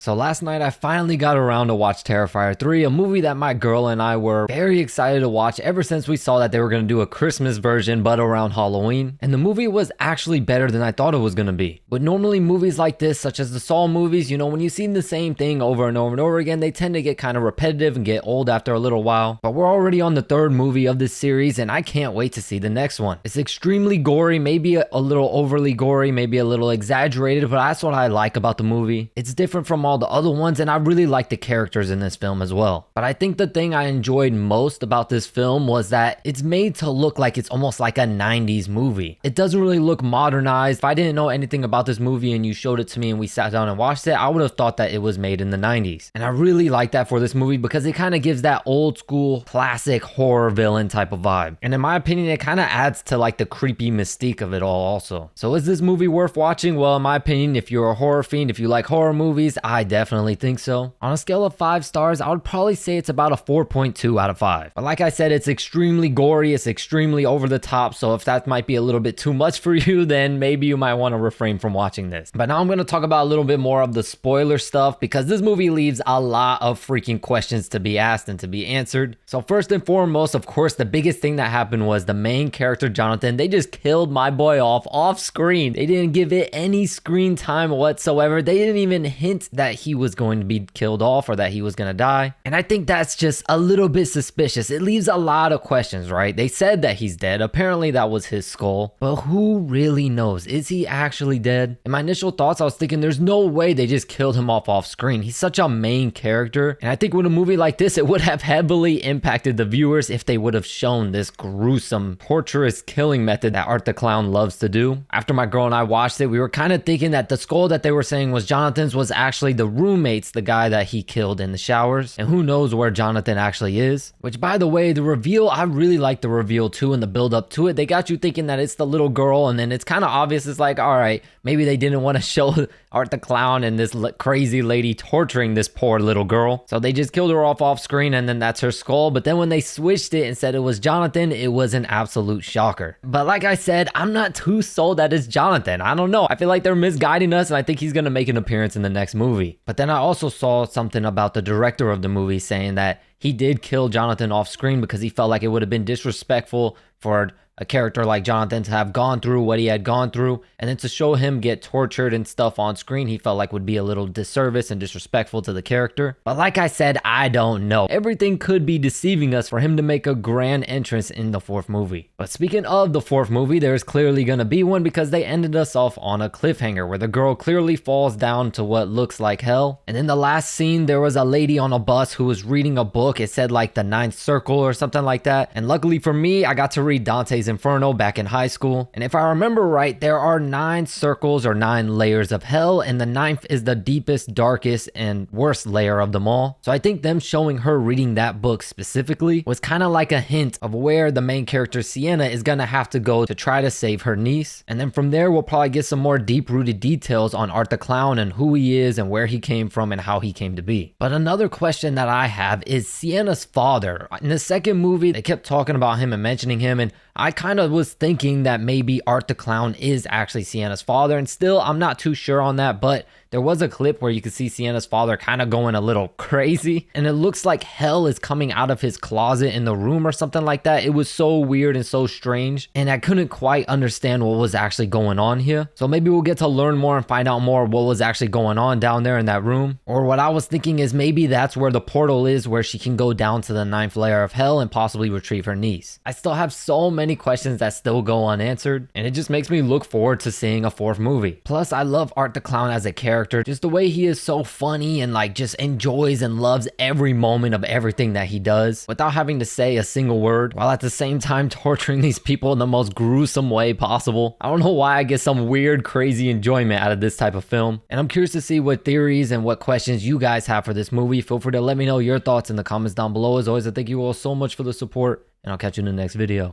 So last night I finally got around to watch Terrifier 3, a movie that my girl and I were very excited to watch ever since we saw that they were going to do a Christmas version but around Halloween. And the movie was actually better than I thought it was going to be. But normally movies like this, such as the Saw movies, when you see the same thing over and over and over again, they tend to get kind of repetitive and get old after a little while. But we're already on the third movie of this series and I can't wait to see the next one. It's extremely gory, maybe a little overly gory, maybe a little exaggerated, but that's what I like about the movie. It's different from all the other ones, and I really like the characters in this film as well. But I think the thing I enjoyed most about this film was that it's made to look like it's almost like a 90s movie. It doesn't really look modernized. If I didn't know anything about this movie and you showed it to me and we sat down and watched it, I would have thought that it was made in the 90s. And I really like that for this movie because it kind of gives that old school classic horror villain type of vibe. And in my opinion, it kind of adds to like the creepy mystique of it all also. So is this movie worth watching? Well, in my opinion, if you're a horror fiend, if you like horror movies, I definitely think so. On a scale of 5 stars, I would probably say it's about a 4.2 out of 5. But like I said, it's extremely gory, it's extremely over the top, so if that might be a little bit too much for you, then maybe you might want to refrain from watching this. But now I'm going to talk about a little bit more of the spoiler stuff because this movie leaves a lot of freaking questions to be asked and to be answered. So first and foremost, of course, the biggest thing that happened was the main character, Jonathan. They just killed my boy off screen. They didn't give it any screen time whatsoever. They didn't even hint that he was going to be killed off or that he was going to die. And I think that's just a little bit suspicious. It leaves a lot of questions, right? They said that he's dead. Apparently that was his skull, but who really knows? Is he actually dead? In my initial thoughts, I was thinking there's no way they just killed him off screen. He's such a main character. And I think with a movie like this, it would have heavily impacted the viewers if they would have shown this gruesome, torturous killing method that Art the Clown loves to do. After my girl and I watched it, we were kind of thinking that the skull that they were saying was Jonathan's was actually the roommate's, the guy that he killed in the showers. And who knows where Jonathan actually is. Which, by the way, the reveal, I really like the reveal too, and the build up to it. They got you thinking that it's the little girl, and then it's kind of obvious. It's like, all right, maybe they didn't want to show Art the Clown and this crazy lady torturing this poor little girl. So they just killed her off screen, and then that's her skull. But then when they switched it and said it was Jonathan, it was an absolute shocker. But like I said, I'm not too sold that it's Jonathan. I don't know. I feel like they're misguiding us, and I think he's going to make an appearance in the next movie. But then I also saw something about the director of the movie saying that he did kill Jonathan off screen because he felt like it would have been disrespectful for a character like Jonathan to have gone through what he had gone through, and then to show him get tortured and stuff on screen, he felt like would be a little disservice and disrespectful to the character. But like I said, I don't know. Everything could be deceiving us for him to make a grand entrance in the fourth movie. But speaking of the fourth movie, there's clearly gonna be one because they ended us off on a cliffhanger where the girl clearly falls down to what looks like hell. And in the last scene, there was a lady on a bus who was reading a book. It said like the ninth circle or something like that. And luckily for me, I got to read Dante's Inferno back in high school. And if I remember right, there are 9 circles or 9 layers of hell, and the 9th is the deepest, darkest, and worst layer of them all. So I think them showing her reading that book specifically was kind of like a hint of where the main character Sienna is gonna have to go to try to save her niece. And then from there, we'll probably get some more deep-rooted details on Art the Clown and who he is and where he came from and how he came to be. But another question that I have is Sienna's father. In the second movie, they kept talking about him and mentioning him, and I kind of was thinking that maybe Art the Clown is actually Sienna's father, and still I'm not too sure on that, but there was a clip where you could see Sienna's father kind of going a little crazy, and it looks like hell is coming out of his closet in the room or something like that. It was so weird and so strange, and I couldn't quite understand what was actually going on here. So maybe we'll get to learn more and find out more what was actually going on down there in that room. Or what I was thinking is maybe that's where the portal is, where she can go down to the 9th layer of hell and possibly retrieve her niece. I still have so many questions that still go unanswered, and it just makes me look forward to seeing a fourth movie. Plus, I love Art the Clown as a character. Just the way he is so funny and like just enjoys and loves every moment of everything that he does without having to say a single word, while at the same time torturing these people in the most gruesome way possible. I don't know why I get some weird, crazy enjoyment out of this type of film. And I'm curious to see what theories and what questions you guys have for this movie. Feel free to let me know your thoughts in the comments down below. As always, I thank you all so much for the support, and I'll catch you in the next video.